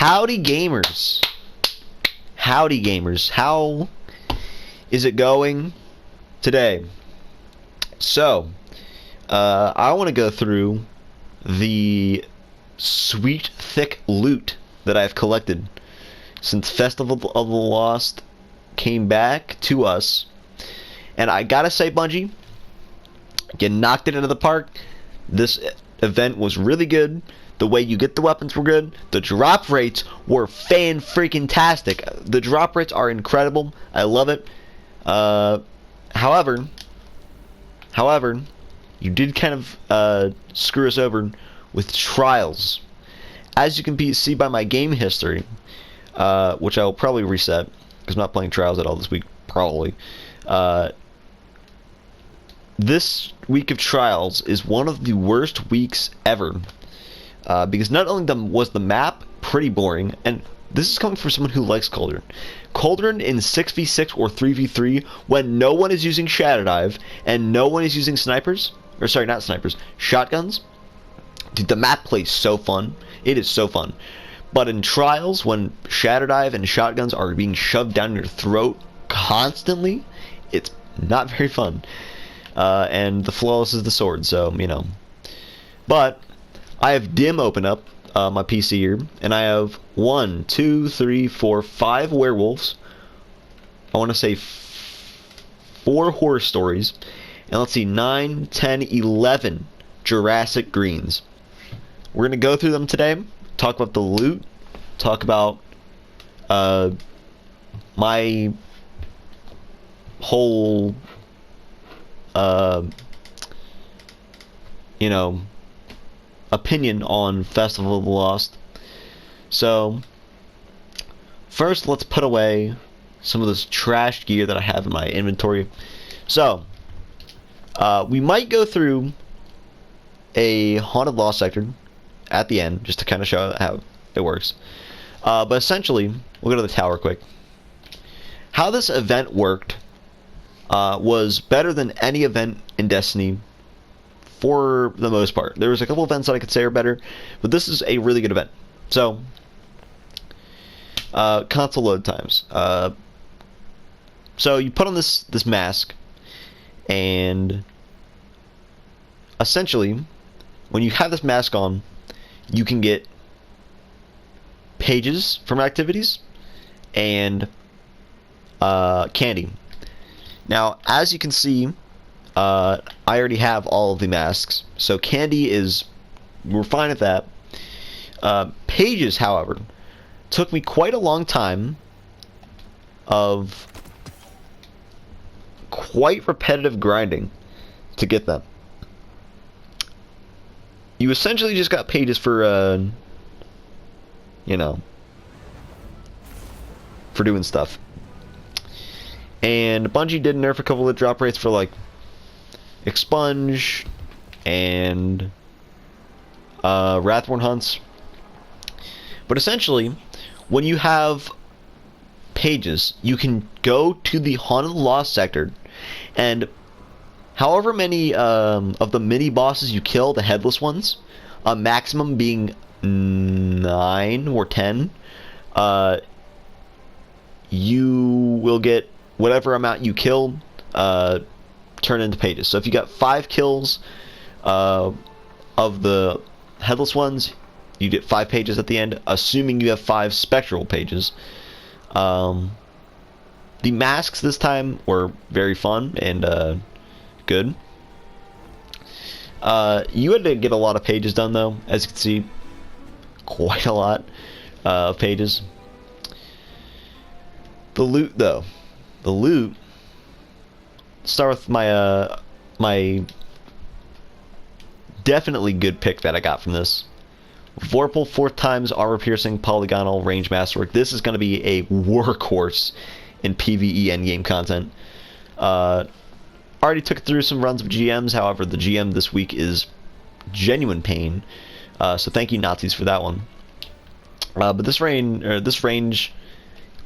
Howdy gamers. Howdy gamers. How is it going today? So, I want to go through the sweet, thick loot that I've collected since Festival of the Lost came back to us. And I gotta say, Bungie, you knocked it into the park. This event was really good. The way you get the weapons were good. The drop rates were fan-freaking-tastic. The drop rates are incredible. I love it. However, you did kind of screw us over with trials. As you can see by my game history, which I will probably reset because I'm not playing trials at all this week, probably. This week of trials is one of the worst weeks ever. Because not only was the map pretty boring, and this is coming from someone who likes Cauldron. Cauldron in 6v6 or 3v3 when no one is using Shadow Dive and no one is using snipers, or sorry, not snipers, shotguns. Dude, the map plays so fun. It is so fun. But in trials, when Shadow Dive and shotguns are being shoved down your throat constantly, it's not very fun. And the flawless is the sword, so, you know. But I have Dim open up my PC here, and I have 1, 2, 3, 4, 5 werewolves. I want to say 4 horror stories, and let's see, 9, 10, 11 Jurassic Greens. We're gonna go through them today. Talk about the loot. Talk about my whole you know, opinion on Festival of the Lost. So first, let's put away some of this trash gear that I have in my inventory. So we might go through a Haunted Lost sector at the end just to kind of show how it works. But essentially, we'll go to the tower quick. How this event worked was better than any event in Destiny for the most part. There was a couple events that I could say are better, but this is a really good event. So, console load times. So you put on this mask, and essentially, when you have this mask on, you can get pages from activities and candy. Now, as you can see, I already have all of the masks, so candy we're fine at that. Pages, however, took me quite a long time of quite repetitive grinding to get them. You essentially just got pages for, you know, for doing stuff. And Bungie did nerf a couple of drop rates for, like, Expunge and Wrathborn hunts. But essentially, when you have pages, you can go to the Haunted Lost sector, and however many of the mini bosses you kill, the headless ones, a maximum being 9 or 10, you will get whatever amount you killed turn into pages. So if you got 5 kills of the headless ones, you get 5 pages at the end, assuming you have 5 spectral pages. The masks this time were very fun and good. You had to get a lot of pages done, though. As you can see, quite a lot of pages. The loot, though. The loot. Start with my my definitely good pick that I got from this. Vorpal 4th times armor piercing polygonal range masterwork. This is going to be a workhorse in PvE endgame content. Already took it through some runs of GMs. However, the GM this week is genuine pain. So thank you, Nazis, for that one. But this range,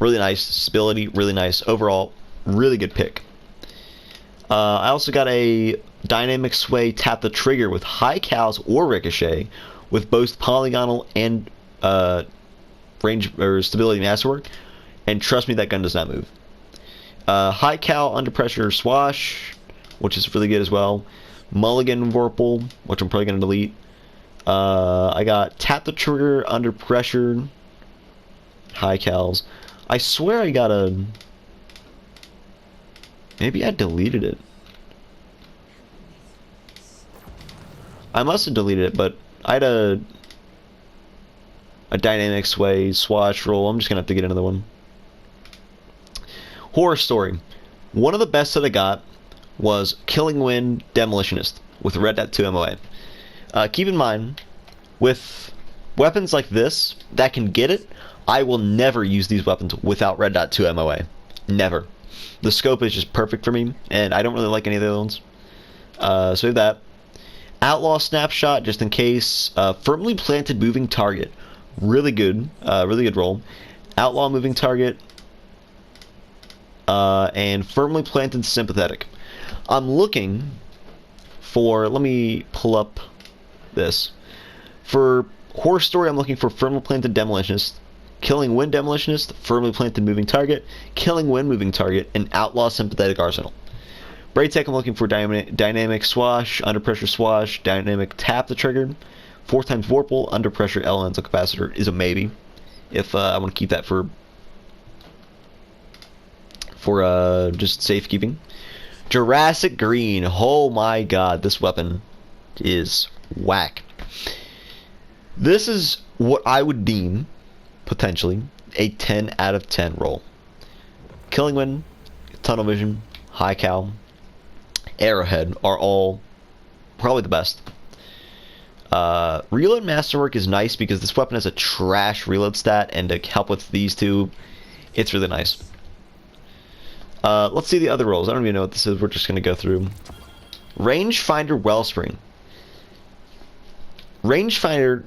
really nice. Stability, really nice. Overall, really good pick. I also got a dynamic sway tap the trigger with high cows or ricochet with both polygonal and range or stability masterwork, and trust me, that gun does not move. High cal under pressure swash, which is really good as well. Mulligan Vorpal, which I'm probably gonna delete. I got tap the trigger under pressure. High cals. I swear I got a. Maybe I deleted it. I must have deleted it, but I had a dynamic sway swash roll. I'm just gonna have to get another one. Horror story. One of the best that I got was Killing Wind Demolitionist with Red Dot 2 MOA. Keep in mind, with weapons like this that can get it, I will never use these weapons without Red Dot 2 MOA. Never. The scope is just perfect for me, and I don't really like any of the other ones. So we have that. Outlaw Snapshot, just in case. Firmly Planted Moving Target. Really good roll. Outlaw Moving Target. And Firmly Planted Sympathetic. I'm looking for, let me pull up this. For Horror Story, I'm looking for Firmly Planted Demolitionist, Killing Wind Demolitionist, Firmly Planted Moving Target, Killing Wind Moving Target, and Outlaw Sympathetic Arsenal. Braid Tech, I'm looking for Dynamic Swash, Under Pressure Swash, Dynamic Tap the Trigger, 4x Vorpal, Under Pressure Elemental Capacitor is a maybe, if I want to keep that for just safekeeping. Jurassic Green, oh my god, this weapon is whack. This is what I would deem, potentially, a 10 out of 10 roll. Killing Wind, Tunnel Vision, High Cal, Arrowhead are all probably the best. Reload Masterwork is nice because this weapon has a trash reload stat, and to help with these two, it's really nice. Let's see the other rolls. I don't even know what this is. We're just going to go through. Rangefinder Wellspring. Rangefinder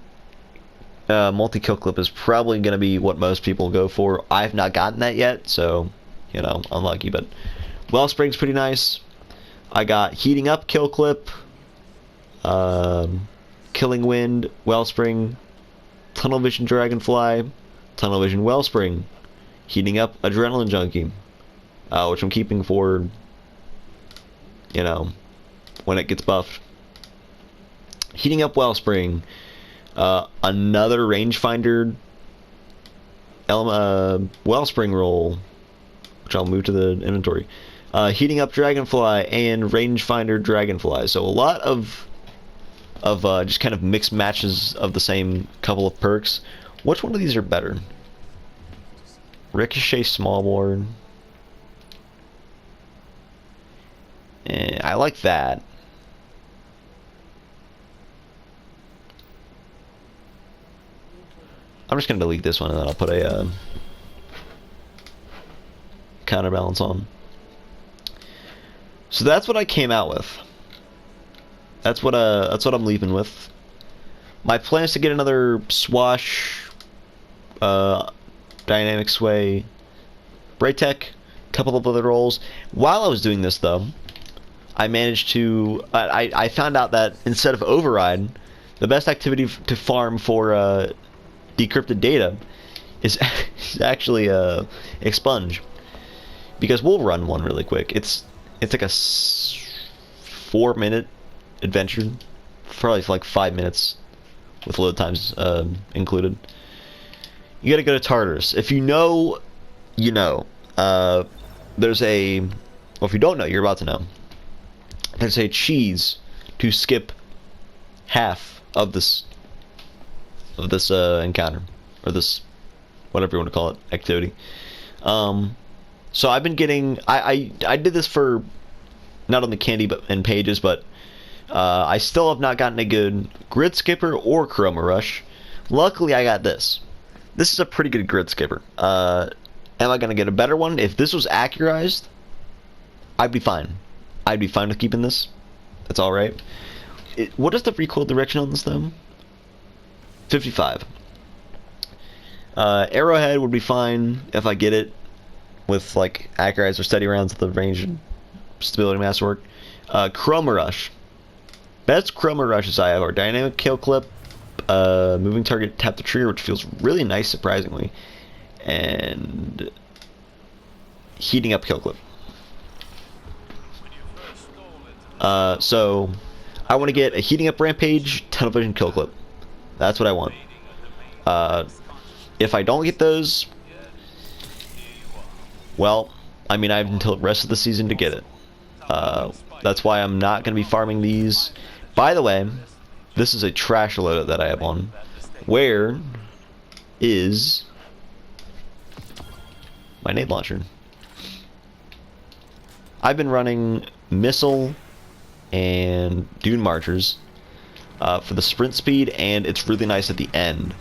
multi-kill clip is probably going to be what most people go for. I've not gotten that yet, so, you know, unlucky, but Wellspring's pretty nice. I got Heating Up kill clip, Killing Wind, Wellspring, Tunnel Vision Dragonfly, Tunnel Vision Wellspring, Heating Up Adrenaline Junkie, which I'm keeping for, you know, when it gets buffed. Heating Up Wellspring, another Rangefinder Wellspring roll, which I'll move to the inventory. Heating Up Dragonfly and Rangefinder Dragonfly. So a lot of just kind of mixed matches of the same couple of perks. Which one of these are better? Ricochet Smallbore. I like that. I'm just gonna delete this one and then I'll put a counterbalance on. So that's what I came out with. That's what I'm leaving with. My plan is to get another Swash, Dynamic Sway, Braid Tech, a couple of other rolls. While I was doing this though, I managed to I found out that instead of Override, the best activity to farm for decrypted data is actually Expunge, because we'll run one really quick. It's like a 4-minute adventure, probably for like 5 minutes with load times included. You gotta go to Tartarus. If you know, you know. There's a, well, if you don't know, you're about to know. There's a cheese to skip half of this encounter, or this, whatever you want to call it, activity. So I've been getting, I did this for not only candy but and pages, but I still have not gotten a good grid skipper or chroma rush. Luckily I got this. This is a pretty good grid skipper. Am I gonna get a better one? If this was accurized, I'd be fine. I'd be fine with keeping this. That's alright. What is the recoil direction on this though? 55. Arrowhead would be fine if I get it with like accurized or steady rounds at the range and stability masterwork. Chroma rush. Best chroma rushes I have are Dynamic Kill Clip, moving target tap the trigger, which feels really nice, surprisingly, and heating up kill clip. So I want to get a heating up rampage, tunnel vision, kill clip. That's what I want. If I don't get those, well, I mean, I have until the rest of the season to get it. That's why I'm not going to be farming these. By the way, this is a trash loadout that I have on. Where is my nade launcher? I've been running missile and dune marchers for the sprint speed, and it's really nice at the end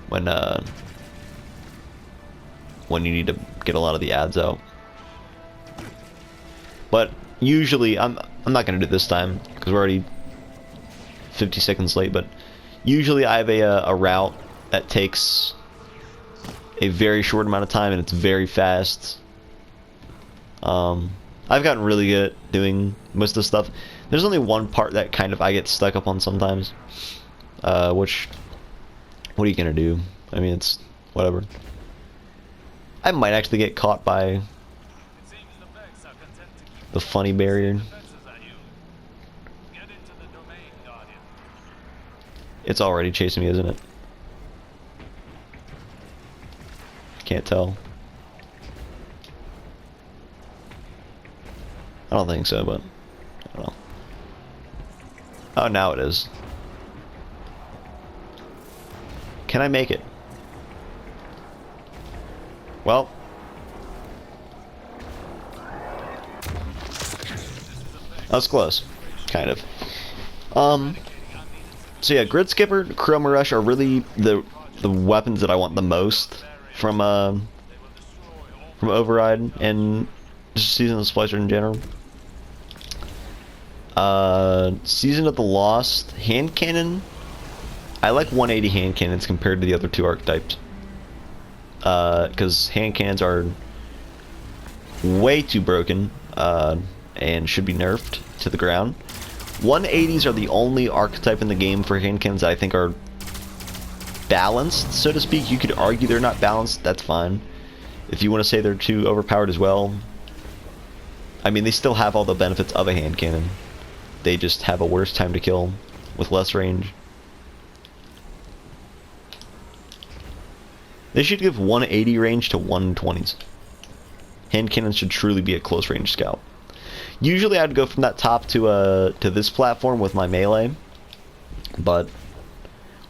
when you need to get a lot of the ads out. But usually I'm not gonna do it this time because we're already 50 seconds late. But usually I have a route that takes a very short amount of time and it's very fast. I've gotten really good at doing most of the stuff. There's only one part that kind of I get stuck up on sometimes, which, what are you gonna do? I mean, it's whatever. I might actually get caught by the funny barrier. It's already chasing me, isn't it? Can't tell. I don't think so, but I don't know. Oh, now it is. Can I make it? Well, that was close, kind of. So yeah, Grid Skipper, Chroma Rush are really the weapons that I want the most from Override and just Season of the Splicer in general. Season of the Lost hand cannon. I like 180 hand cannons compared to the other two archetypes. Because hand cannons are way too broken and should be nerfed to the ground. 180s are the only archetype in the game for hand cannons that I think are balanced, so to speak. You could argue they're not balanced, that's fine. If you want to say they're too overpowered as well, I mean, they still have all the benefits of a hand cannon. They just have a worse time to kill with less range. They should give 180 range to 120s. Hand cannons should truly be a close range scout. Usually I'd go from that top to this platform with my melee, but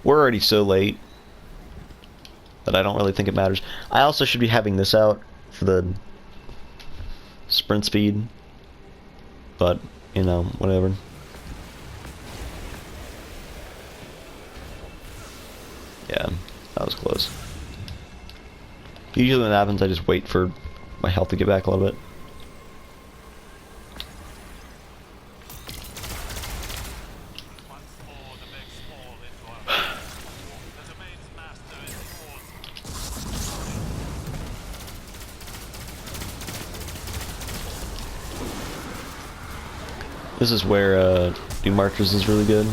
we're already so late that I don't really think it matters. I also should be having this out for the sprint speed, but you know, whatever. Yeah, that was close. Usually when that happens, I just wait for my health to get back a little bit. This is where Dune Marchers is really good.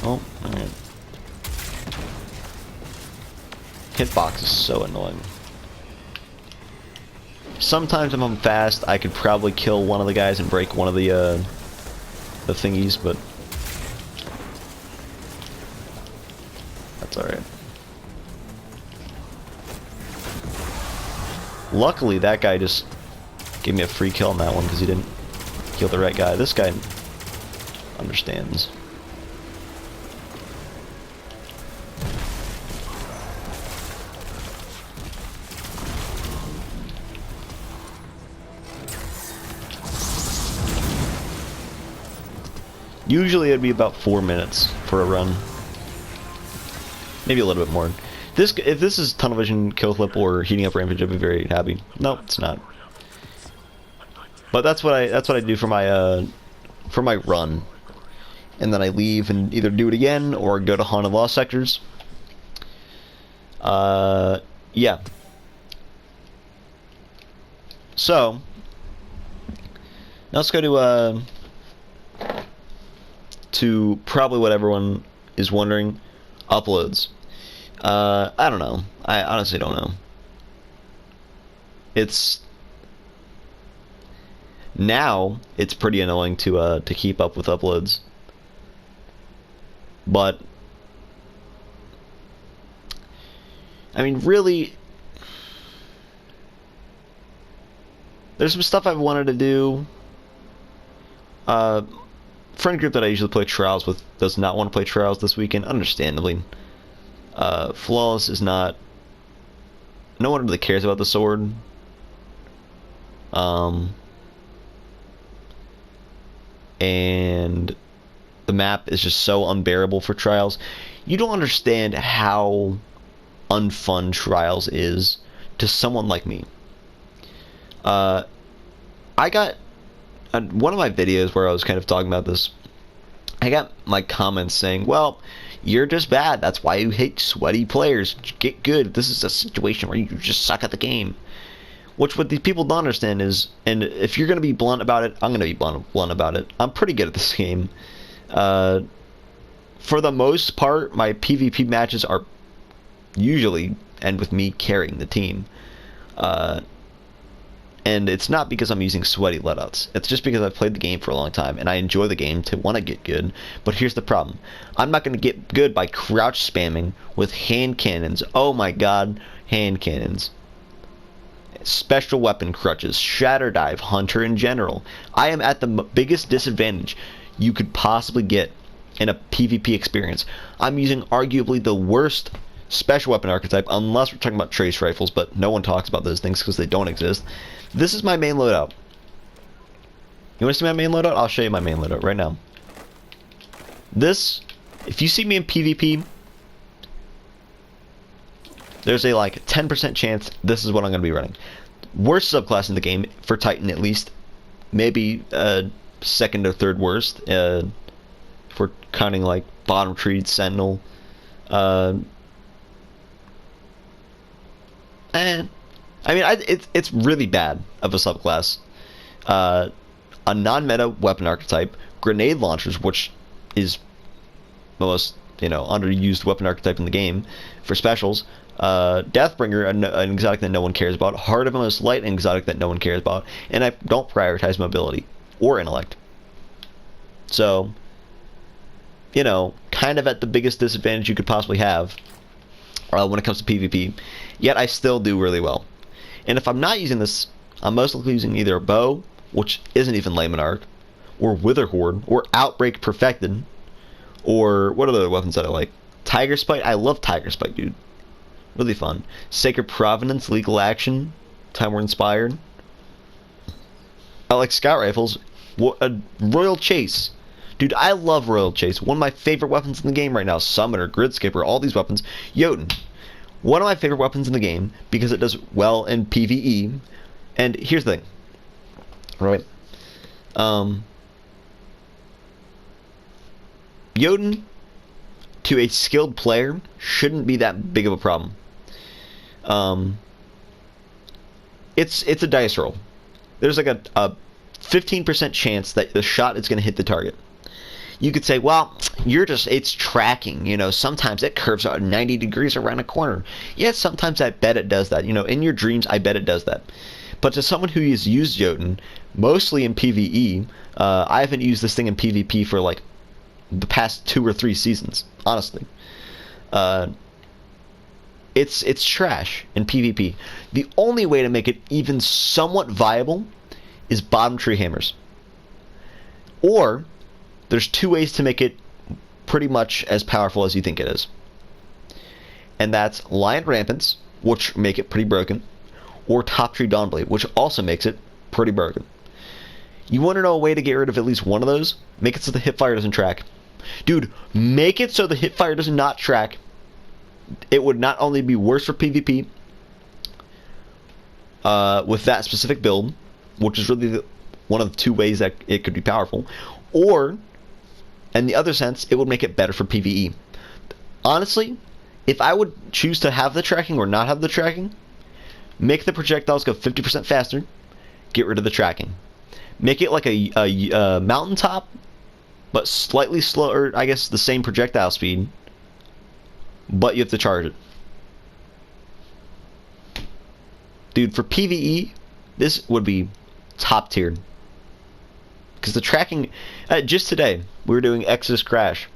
Oh, alright. Hitbox is so annoying. Sometimes if I'm fast, I could probably kill one of the guys and break one of the thingies, but that's alright. Luckily, that guy just gave me a free kill on that one because he didn't kill the right guy. This guy understands. Usually it'd be about 4 minutes for a run. Maybe a little bit more. If this is tunnel vision, kill clip, or heating up rampage, I'd be very happy. No, it's not. But that's what I do for my run. and then I leave and either do it again or go to Haunted Lost sectors. Yeah. So now let's go to probably what everyone is wondering, uploads. I don't know. I honestly don't know. Now it's pretty annoying to keep up with uploads, but I mean, really, there's some stuff I've wanted to do. Friend group that I usually play trials with does not want to play trials this weekend, understandably. Flawless is not. No one really cares about the sword. And the map is just so unbearable for trials. You don't understand how unfun trials is to someone like me. I got one of my videos where I was kind of talking about this. I got my comments saying, well, you're just bad, that's why you hate sweaty players, get good, this is a situation where you just suck at the game. Which what these people don't understand is, and if you're going to be blunt about it, I'm going to be blunt about it, I'm pretty good at this game. For the most part, my PvP matches are usually end with me carrying the team. And it's not because I'm using sweaty letouts. It's just because I've played the game for a long time and I enjoy the game to want to get good. But here's the problem. I'm not going to get good by crouch spamming with hand cannons. Oh my god, hand cannons. Special weapon crutches, shatter dive, hunter in general. I am at the biggest disadvantage you could possibly get in a PvP experience. I'm using arguably the worst special weapon archetype, unless we're talking about trace rifles, but no one talks about those things because they don't exist. This is my main loadout. You want to see my main loadout? I'll show you my main loadout right now. This, if you see me in PvP, there's a like 10% chance this is what I'm going to be running. Worst subclass in the game, for Titan at least. Maybe second or third worst. If we're counting like bottom tree, sentinel. I mean, it's really bad of a subclass. A non-meta weapon archetype, grenade launchers, which is the most underused weapon archetype in the game for specials. Deathbringer, an exotic that no one cares about. Heart of Most Light, an exotic that no one cares about. And I don't prioritize mobility or intellect. So, kind of at the biggest disadvantage you could possibly have when it comes to PvP. Yet I still do really well. And if I'm not using this, I'm most likely using either a bow, which isn't even Layman or Wither Horde, or Outbreak Perfected, or what are the other weapons that I like? Tiger Spite, I love Tiger Spite, dude. Really fun. Sacred Provenance, Legal Action, Time War Inspired. I like Scout Rifles. Royal Chase. Dude, I love Royal Chase. One of my favorite weapons in the game right now. Summoner, Grid Skipper, all these weapons. Jotun. One of my favorite weapons in the game because it does well in PvE. And here's the thing. Right? Jotun, to a skilled player, shouldn't be that big of a problem. It's a dice roll. There's like a 15% chance that the shot is going to hit the target. You could say, well, it's tracking, sometimes it curves out 90 degrees around a corner. Yeah, sometimes I bet it does that. In your dreams, I bet it does that. But to someone who has used Jotun, mostly in PvE, I haven't used this thing in PvP for like the past 2 or 3 seasons, honestly. It's trash in PvP. The only way to make it even somewhat viable is bottom tree hammers. Or there's 2 ways to make it pretty much as powerful as you think it is. And that's Lion Rampants, which make it pretty broken, or Top Tree Dawnblade, which also makes it pretty broken. You want to know a way to get rid of at least one of those? Make it so the hipfire doesn't track. Dude, make it so the hipfire does not track. It would not only be worse for PvP with that specific build, which is really one of the 2 ways that it could be powerful, or And the other sense, it would make it better for PvE. Honestly, if I would choose to have the tracking or not have the tracking, make the projectiles go 50% faster, get rid of the tracking. Make it like a mountaintop, but slightly slower, I guess the same projectile speed, but you have to charge it. Dude, for PvE, this would be top tier. Because the tracking, just today, we were doing Exodus Crash,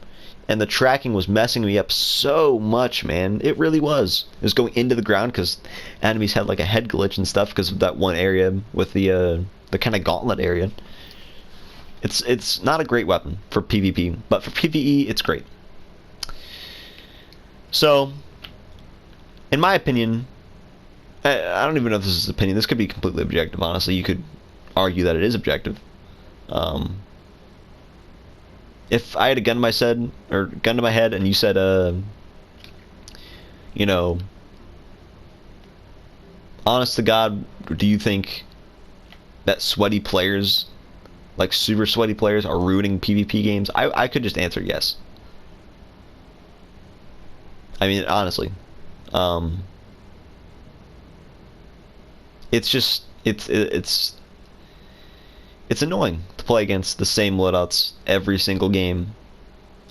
and the tracking was messing me up so much, man. It really was. It was going into the ground because enemies had like a head glitch and stuff because of that one area with the kind of gauntlet area. It's not a great weapon for PvP, but for PvE, it's great. So, in my opinion, I don't even know if this is opinion. This could be completely objective, honestly. You could argue that it is objective. If I had a gun to my head, and you said, you know, honest to God, do you think that sweaty players, like super sweaty players, are ruining PvP games? I could just answer yes. I mean, honestly, it's just it's annoying to play against the same loadouts every single game.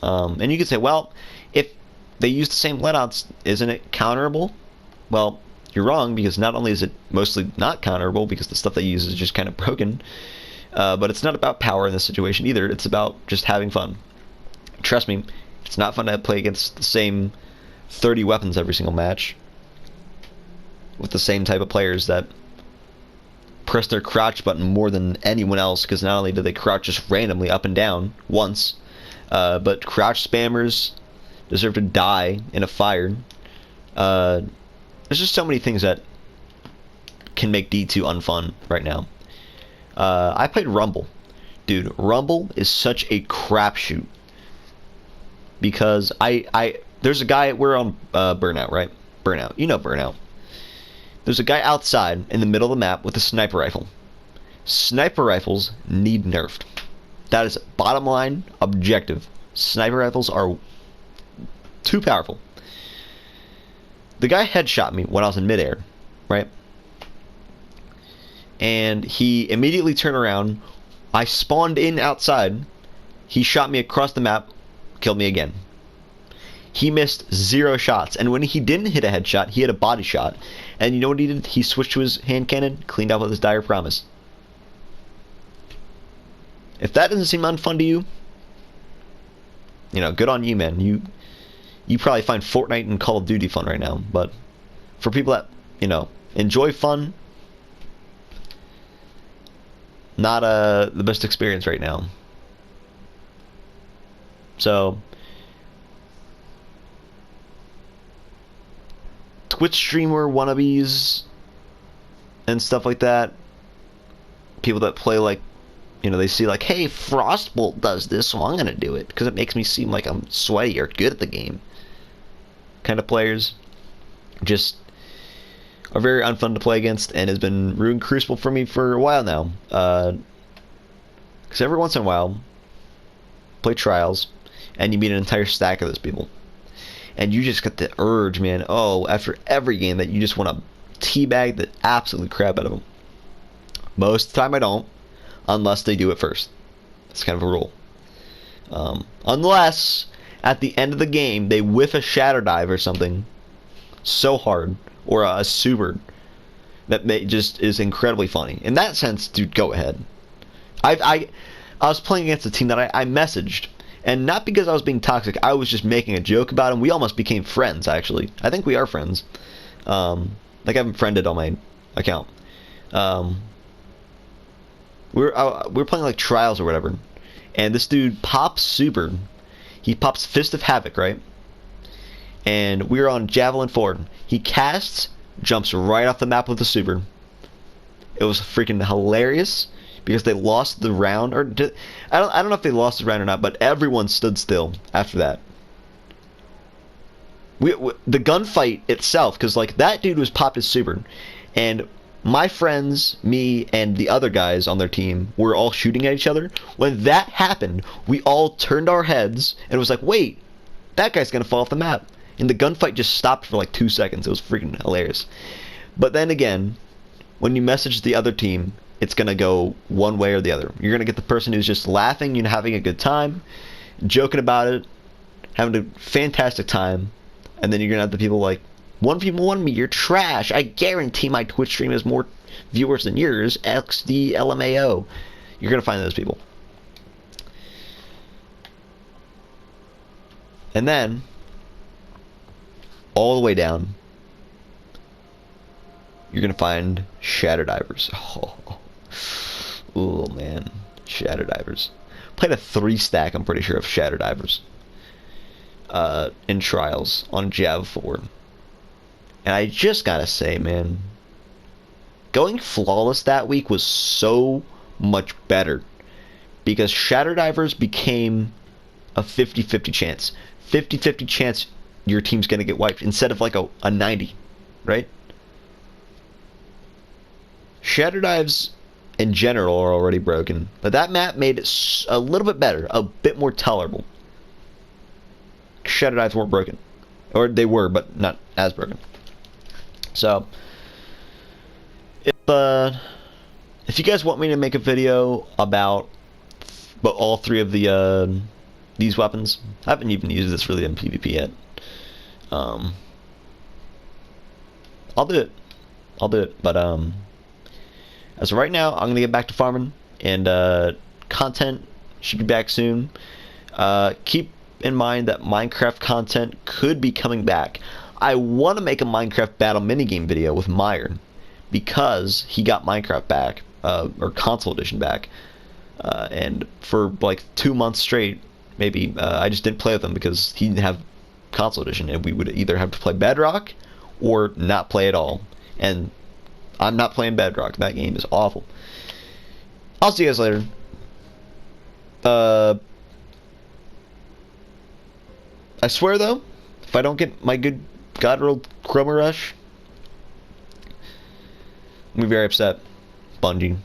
And you could say, well, if they use the same loadouts, isn't it counterable? Well, you're wrong, because not only is it mostly not counterable because the stuff they use is just kind of broken, but it's not about power in this situation either. It's about just having fun. Trust me, it's not fun to play against the same 30 weapons every single match with the same type of players that press their crouch button more than anyone else, because not only do they crouch just randomly up and down once, but crouch spammers deserve to die in a fire. There's just so many things that can make D2 unfun right now. I played Rumble. Dude, Rumble is such a crapshoot. Because there's a guy, we're on Burnout, right? Burnout. You know Burnout. There's a guy outside in the middle of the map with a sniper rifle. Sniper rifles need nerfed. That is bottom line, objective. Sniper rifles are too powerful. The guy headshot me when I was in midair, right? And he immediately turned around. I spawned in outside. He shot me across the map, killed me again. He missed 0 shots, and when he didn't hit a headshot, he hit a body shot. And you know what he did? He switched to his hand cannon, cleaned up with his dire promise. If that doesn't seem unfun to you, you know, good on you, man. You probably find Fortnite and Call of Duty fun right now, but for people that, you know, enjoy fun, not the best experience right now. So, Twitch streamer wannabes and stuff like that, people that play like, you know, they see like, hey, Frostbolt does this, so I'm gonna do it because it makes me seem like I'm sweaty or good at the game, kind of players just are very unfun to play against, and has been ruining Crucible for me for a while now. Because every once in a while, play Trials, and you meet an entire stack of those people. And you just get the urge, man, after every game, that you just want to teabag the absolute crap out of them. Most of the time I don't, unless they do it first. That's kind of a rule. Unless, at the end of the game, they whiff a Shadow Dive or something so hard, or a super, that just is incredibly funny. In that sense, dude, go ahead. I was playing against a team that I messaged, and not because I was being toxic, I was just making a joke about him. We almost became friends, actually. I think we are friends. Like, I'm friended on my account. We're playing like Trials or whatever, and this dude pops super. He pops Fist of Havoc, right? And we're on Javelin 4. He casts, jumps right off the map with the super. It was freaking hilarious, because they lost the round, or I don't know if they lost the round or not, but everyone stood still after that. The gunfight itself, because like that dude was popped his super, and my friends, me, and the other guys on their team were all shooting at each other. When that happened, we all turned our heads and it was like, wait, that guy's gonna fall off the map. And the gunfight just stopped for like 2 seconds. It was freaking hilarious. But then again, when you message the other team, it's gonna go one way or the other. You're gonna get the person who's just laughing and having a good time, joking about it, having a fantastic time, and then you're gonna have the people like, one people want me, you're trash. I guarantee my Twitch stream has more viewers than yours. XD LMAO. You're gonna find those people. And then all the way down, you're gonna find shadow divers. Oh man, shadow divers. Played a 3-stack, I'm pretty sure, of shadow divers in trials on Jav 4. And I just gotta say, man, going flawless that week was so much better because shadow divers became a 50-50 chance. 50-50 chance your team's gonna get wiped instead of like a 90, right? Shadow dives in general are already broken, but that map made it a little bit better, a bit more tolerable. Shadow dives weren't broken, or they were, but not as broken. So, if you guys want me to make a video about all 3 of these weapons, I haven't even used this really in PvP yet. I'll do it. I'll do it. But as of right now, I'm gonna get back to farming, and content should be back soon. Keep in mind that Minecraft content could be coming back. I want to make a Minecraft battle minigame video with Meyer because he got Minecraft back, or console edition back, and for like 2 months straight, maybe, I just didn't play with him because he didn't have console edition, and we would either have to play Bedrock or not play at all. And I'm not playing Bedrock. That game is awful. I'll see you guys later. I swear though, if I don't get my good God-rolled Chroma Rush, I'm gonna be very upset. Bungie.